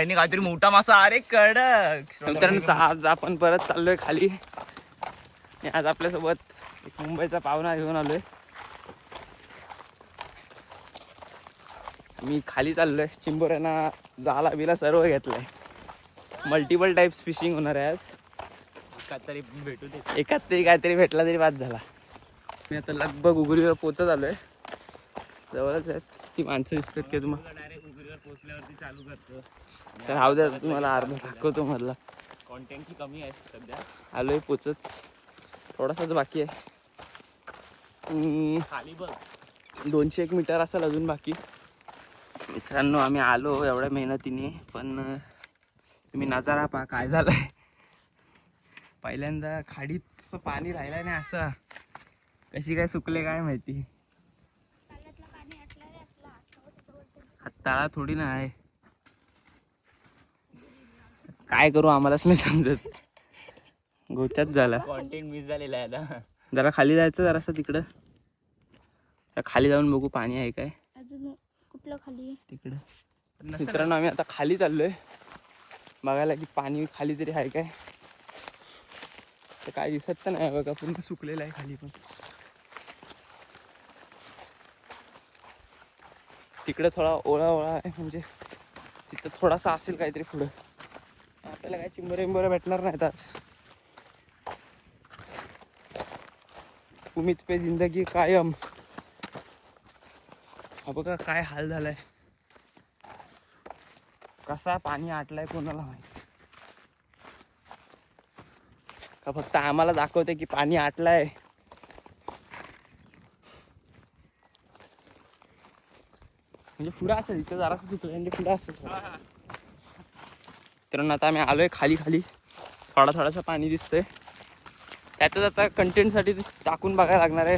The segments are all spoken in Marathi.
आणि काहीतरी मोठा मासा. अरे कडक. मित्रांनो आज आपण परत चाललोय खाली. आज आपल्यासोबत एक मुंबईचा पाहुणा घेऊन आलोय. मी खाली चाललोय. चिंबोऱ्यांना जाला बिला सर्व घेतलंय. मल्टिपल टाइप्स फिशिंग होणार आहे आज. काहीतरी भेटू दे. एकात तरी काहीतरी भेटला तरी बाद झाला. मी आता लगभग उगरीवर पोचत आलोय. जवळच आहेत ती माणसं दिसतात की तुम्हाला. डायरेक्ट उगरीवर पोहोचल्यावरती चालू करतो. तर राहू द्या तुम्हाला अर्धा दाखवतो मधला. कॉन्टेंटची कमी आहे सध्या. आलोय पोचत. थोडासाच बाकी आहे. खाली बघ 201 मीटर असेल अजून बाकी. मित्रांनो आम्ही आलो एवढ्या मेहनतीने, पण तुम्ही नजारा पहा काय झालंय. पहिल्यांदा खाडीत पाणी राहिलं नाही. असं कशी काय सुकले काय माहिती. तळा थोडी ना आहे. काय करू आम्हालाच नाही समजत. गोच्यात झाला. कॉन्टेंट मिस झालेला आहे आता. जरा खाली जायचं जरासं तिकडं. खाली जाऊन बघू पाणी आहे काय. अजून कुठलं खाली तिकडं. मित्रांनो आम्ही आता खाली चाललोय बघायला की पाणी खाली तरी आहे काय. तर काय दिसत तर नाही बघा. पूर्ण सुकलेलं आहे खाली. पण तिकडे थोडा ओळा ओळा आहे. म्हणजे तिथं थोडासा असेल काहीतरी पुढं. आपल्याला काय चिंबोरे बिंबोरे भेटणार नाहीत आज. उम्मीद पे जिंदगी कायम. हा बघा काय हाल झालाय. कसा पाणी आटलाय कोणाला माहिती. का फक्त आम्हाला दाखवते की पाणी आटलाय. म्हणजे पुढं असेल इथं जरासं चुकलं म्हणजे पुढं असेल. तर आता आम्ही आलोय खाली खाली. थोडासा पाणी दिसतंय. त्यातच आता कंटेंटसाठी टाकून बघायला लागणार आहे.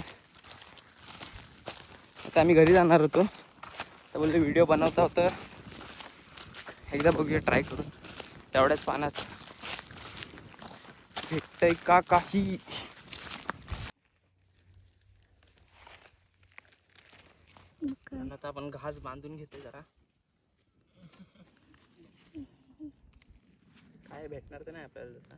आता आम्ही घरी जाणार होतो तर बोलले व्हिडिओ बनवता होतं एकदा बघूया ट्राय करून. तेवढ्याच पाण्यात भेटतंय का काही. आता आपण घास बांधून घेतोय जरा. काय भेटणार तर नाही आपल्याला तसं.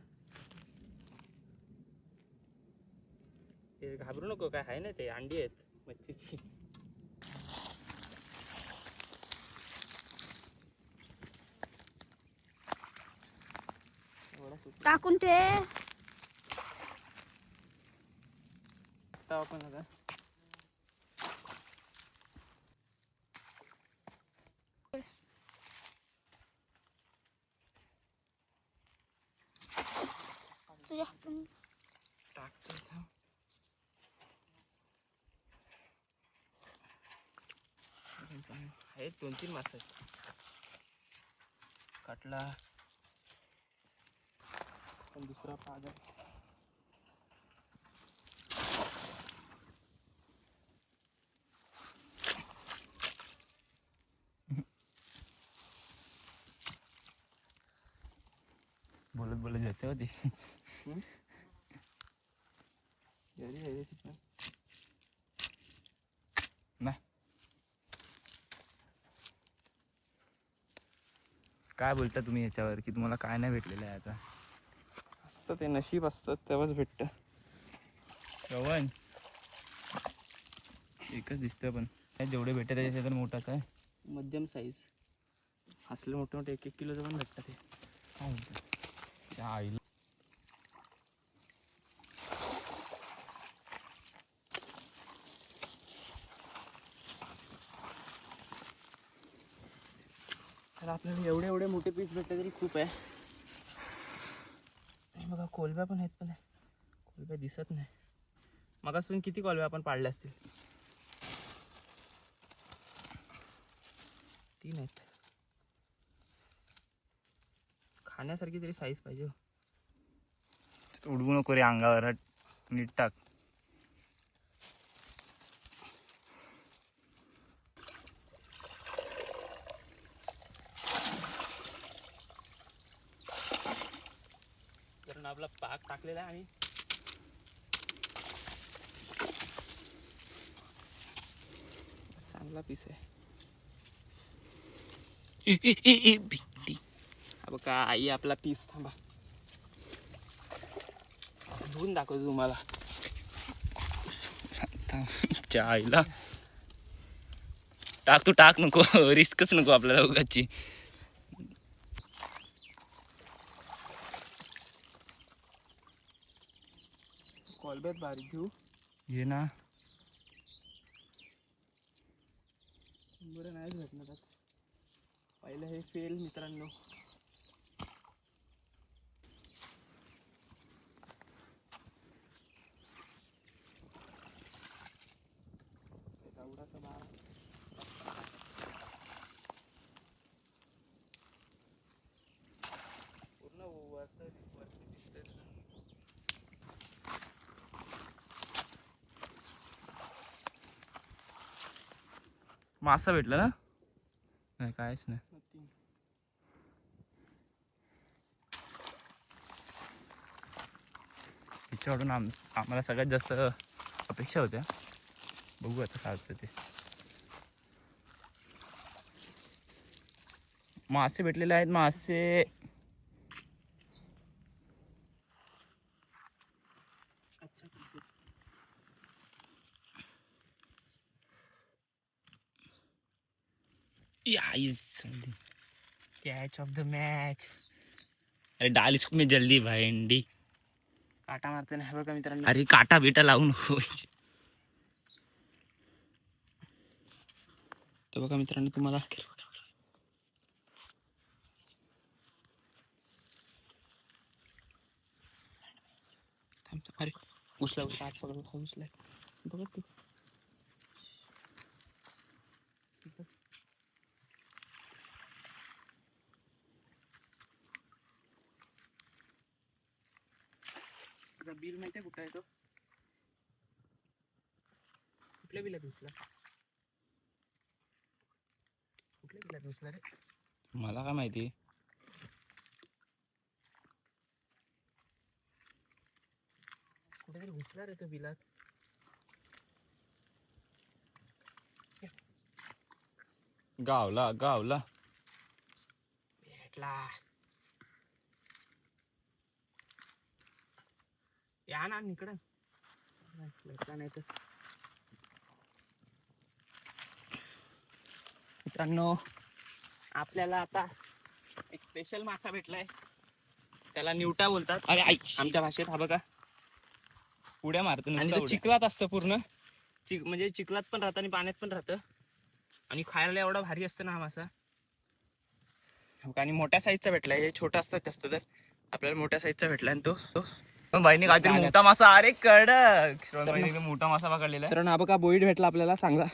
घाबरू नको. काय आहे ना ते अंडी आहेत मच्छीची. टाकून ठे. आपण आता तुझ्या हातून टाकतो. आहेत 2-3 मासे कटला. पण दुसरा पाग आहे. बोलत बोलत जाते होती. नाही काय बोलता तुम्ही याच्यावर की तुम्हाला काय नाही भेटलेलं आहे. आता असतं ते नशीब असतं तेव्हाच भेटतं. श्रवण एकच दिसतं पण जेवढे भेटत त्याच्या तर मोठाच आहे. मध्यम साईज असले मोठे मोठे 1-1 किलोचं पण भेटतं ते. काय म्हणतो त्या आईला. तर आपल्याला एवढे एवढे मोठे पीस भेटले तरी खूप आहे. बघा कोलब्या पण आहेत. पण कोलब्या दिसत नाही. मगापासून किती कोलब्या आपण पाडल्या असतील. 3 आहेत. खाण्यासारखी तरी साईज पाहिजे. उडवू नको रे अंगावर. नीट टाक. कारण आपला पाक टाकलेला आहे. आणि चांगला पीस आहे. भिकटी बघा आई आपला पीस थांबा धुवून दाखवतो तुम्हाला. आईला टाक, तू टाक, नको रिस्कच नको आपल्याला उगाची. कॉलबॅक बारीक घेऊ ये ना. बरं नाही भेटणार आज. पहिलं हे फेल मित्रांनो. दौडाचा बारा पूर्ण वरती दिसतंय. मासा भेटला ना? नाही कायच नाही. तिच्याकडून आम्हाला सगळ्यात जास्त अपेक्षा होत्या. बघू आता काय होतं ते. मासे भेटलेले आहेत. मासे कॅच ऑफ द मॅच. अरे डाल इसको में जल्दी भाई अंडी. काटा मारते नाही बघा मित्रांनो. अरे काटा बिटा लावून नको. तर बघा मित्रांनो तुम्हाला अरे उचला उचला आठ पकड उचलाय बघा तू. बिल माहिती आहे कुठं आहे तो? कुठल्या बिलात घुसला? कुठल्या बिलात घुसला रे? मला काय माहिती. कुठेतरी घुसला रे तो बिलात. गावला गावला. भेटला. या ना इकडं. भेटला नाही तर मित्रांनो आपल्याला आता एक स्पेशल मासा भेटलाय. त्याला निवटा बोलतात. अरे आई आमच्या भाषेत. हा बघा उड्या मारतो आणि नुसता तो उड्या. चिखलात असतं पूर्ण. म्हणजे चिखलात पण राहतं आणि पाण्यात पण राहतं. आणि खायला एवढा भारी असतं ना हा मासा. आणि मोठ्या साईजचा भेटलाय. हे छोटा असतात जास्त तर आपल्याला मोठ्या साईजचा भेटलाय. आणि तो बाईने काहीतरी मोठा मासा. अरे कडक. श्रवण मोठा मासा पकडलेला आहे. तर हा बघा बोईड भेटला आपल्याला चांगला.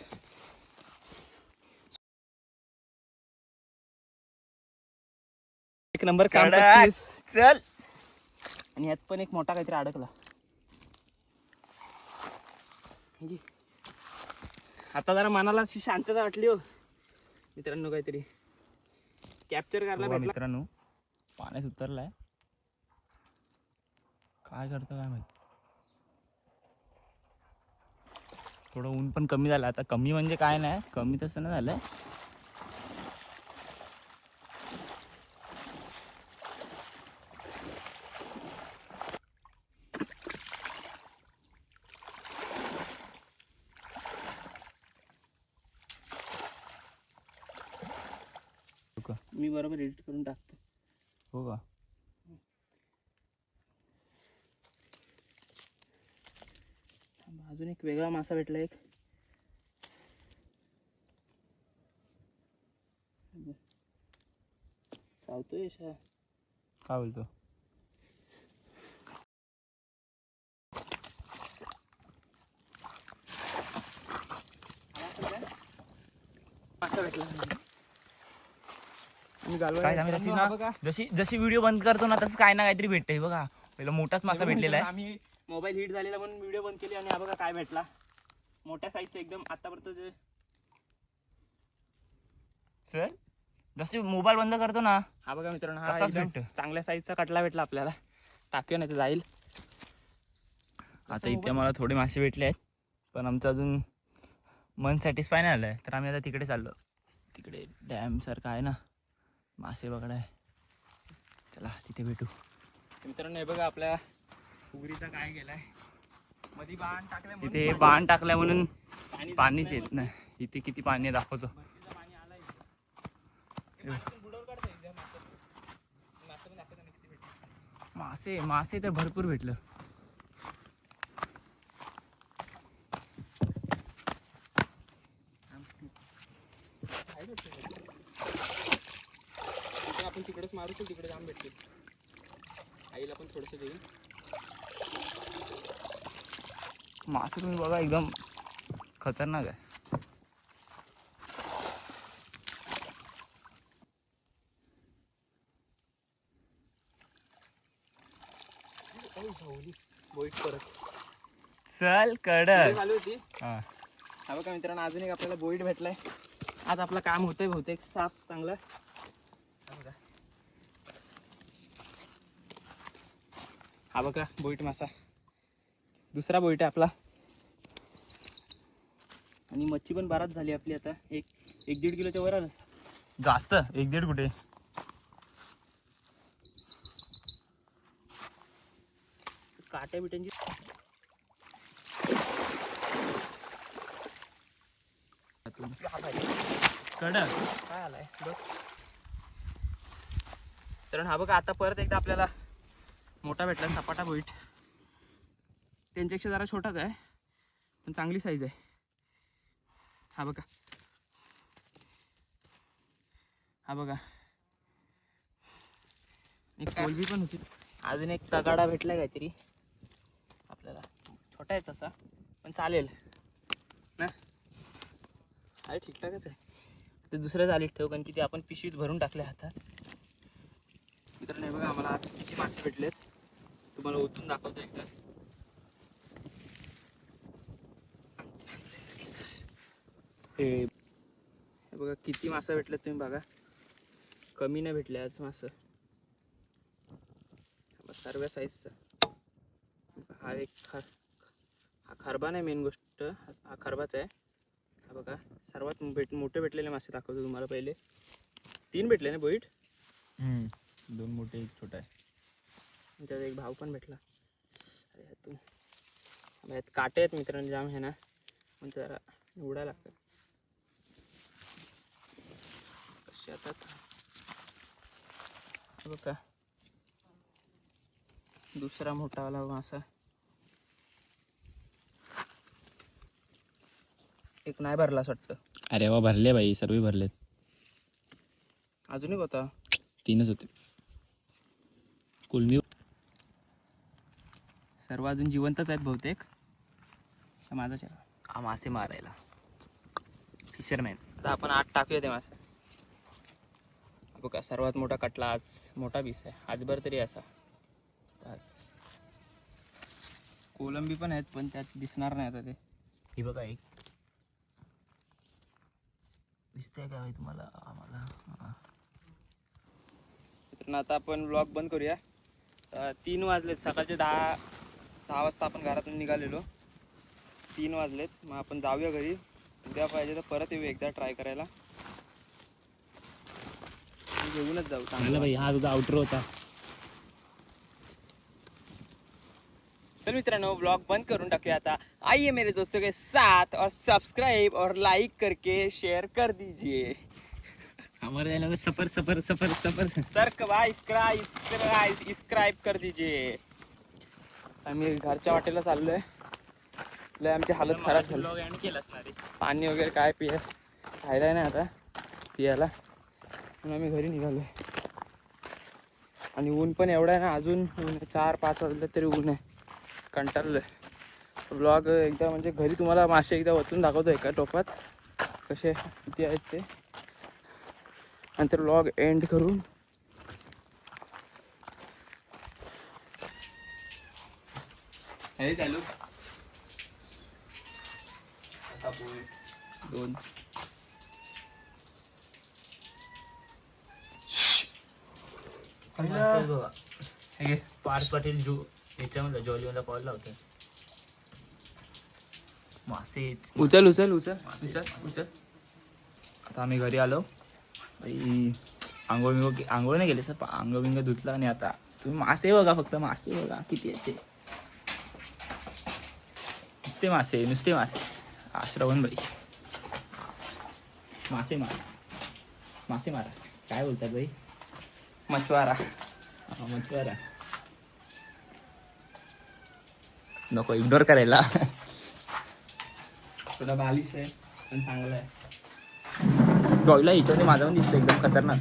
एक नंबर काम. चल. आणि यात पण एक मोठा काहीतरी अडकला. आता जरा मनाला अशी शांतता वाटली हो मित्रांनो. काहीतरी कॅप्चर करायला भेटला. मित्रांनो पाण्यात उतरलाय. काय करतो काय माहिती. थोडं ऊन पण कमी झालं आता. कमी म्हणजे काय नाही, कमी तसं नाही झालंय. मी बरोबर एडिट करून टाकतो. हो का. अजून एक वेगळा मासा भेटला. एक चावतोय. काय बोलतो. मासा भेटला. काय सांगू जशी ना, जशी व्हिडिओ बंद करतो ना तसं काय ना काहीतरी भेटतंय. बघा पहिला मोठाच मासा भेटलेला आहे. आम्ही मोबाईल हिट झालेला म्हणून व्हिडिओ बंद केली. आणि हा बघा काय भेटला. मोठ्या साईजचा एकदम. आतापर्यंत जे सर जशी मोबाईल बंद करतो ना हा बघा मित्रांनो. हा तसाच एकदम भेटतो. चांगल्या साईजचा कटला भेटला आपल्याला. टाकूया नाही तर जाईल. आता इथे मला थोडे मासे भेटले आहेत. पण आमचं अजून मन सॅटिस्फाय नाही आलंय. तर आम्ही आता तिकडे चाललो. तिकडे डॅम सारखं आहे ना, मासे बघाय. चला तिथे भेटू. मित्रांनो हे बघा आपल्या फुगरीचा काय गेलाय, मध्ये बाण टाकल्या म्हणून तिथे पाणी- बाण टाकल्या म्हणून पाणी पाणीच जात येत नाही. इथे किती पाणी आहे दाखवतो. भरतीचं पाणी आलंय इथे. हे पाणी पण बुडवून काढता येईल मासे. मासे पण दाखवतो ना किती भेटले. मासे मासे तर भरपूर भेटलं. तिथे आपण तिकडेच मारू तर तिकडे जाऊन भेटतील. आईला पण थोडंसं देईल. मासे तुम्ही बघा एकदम खतरनाक आहे. बोईट परत चल कडक. चालू होती. हा हा बघा मित्रांनो अजून एक आपल्याला बोईट भेटलाय. आज आपलं काम होतंय बहुतेक साफ चांगलं. हा बघा, हा बघा बोईट मासा, दुसरा बोईट आहे आपला. आणि मच्छी पण बराच झाली आपली आता. एक 1-1.5 किलोच्या वर आलं. जास्त 1-1.5 कुठे. काट्या बिट्यांची कडक. काय आलाय बघ. तर हा बघा आता परत एकदा आपल्याला मोठा भेटला सपाटा बोईट. त्यांच्यापेक्षा जरा छोटाच आहे पण चांगली साईज आहे. हा बघा, हा बघा एक कोलबी पण होती. अजून एक तगाडा भेटलाय काहीतरी आपल्याला. छोटा आहे तसा पण चालेल ना. अरे ठीकठाकच आहे. ते दुसऱ्या जालीत ठेव कारण की ते आपण पिशवीत भरून टाकले हातात. मित्रांनो हे बघा आम्हाला आज किती मासे भेटलेत तुम्हाला ओतून दाखवतो एकदा. हे बघा किती मासे भेटलेत तुम्ही बघा. कमी नाही भेटले आज मासे. सर्व साईजचा. हा एक हा खरबा नाही मेन गोष्ट, हा खरबाच आहे. हा बघा सर्वात मोठे भेटलेले मासे दाखवतो तुम्हाला. पहिले 3 भेटले ना बोईट. 2 मोठे 1 छोटा आहे. त्यात एक भाव पण भेटला. अरे ह्यातून यात काटे आहेत मित्रांनो जाम आहे ना, म्हणजे जरा उडायला लागतात. कसे आता बघा दुसरा मोठावाला मासा. एक नाही भरला असं वाटतं. अरे वा भरले बाई, सर्व भरलेत. अजून एक होता. 3च होते. कुलमी सर्व अजून जिवंतच आहेत बहुतेक. माझा हा मासे मारायला फिशरमॅन. आता आपण 8 टाकूया ते मासे. बघा सर्वात मोठा कटला आज. मोठा पीस आहे आजभर तरी असा. आज कोलंबी पण आहेत पण त्यात दिसणार नाही आता ते. ही बघा एक दिसतंय का बाई तुम्हाला. आम्हाला तर आता आपण ब्लॉग बंद करूया. 3 वाजलेत. सकाळचे 10 वाजता आपण घरातून निघालेलो. 3 वाजलेत. मग आपण जाऊया घरी. उद्या पाहिजे तर परत येऊ एकदा ट्राय करायला. घेऊनच जाऊ चांगलं बाई. हा तुझा आउटर होता. चल मित्रांनो ब्लॉग बंद करून टाकूया आता. आइए मेरे दोस्तों के साथ और सब्सक्राइब और लाइक करके शेयर कर दीजिए. हमारे चैनल सफर सफर सफर सफर सबस्क्राइब कर दीजिए. आम्ही घरच्या वाटेला चाललोय. लय आमची हालत खराब झाली. पाणी वगैरे काय खायला नाही आता पियाला, म्हणून आम्ही घरी निघालोय. आणि ऊन पण एवढं आहे ना, अजून 4-5 वाजले तरी ऊन आहे. कंटाळलोय. ब्लॉग एकदा म्हणजे घरी तुम्हाला मासे एकदा वतून दाखवतो एका टोपात कसे किती आहेत ते. नंतर ब्लॉग एंड करून हे चालू. आता 2 पार्थ पाटील याच्यामध्ये जॉलीमध्ये कॉल लावतोय. मासे उचल. आता आम्ही घरी आलो. आंघोळ नाही केली सर, आंघोळ बिंग धुतलं. आणि आता तुम्ही मासे बघा, फक्त मासे बघा किती आहेत ते. नुसते मासे. श्रवण भाई मासे मारा काय बोलतात भाई? मछवारा. मछवारा नको इग्नोर करायला. थोडा बालिश आहे पण चांगला आहे. बॉईला याच्यामध्ये माझा पण दिसतं एकदम खतरनाक.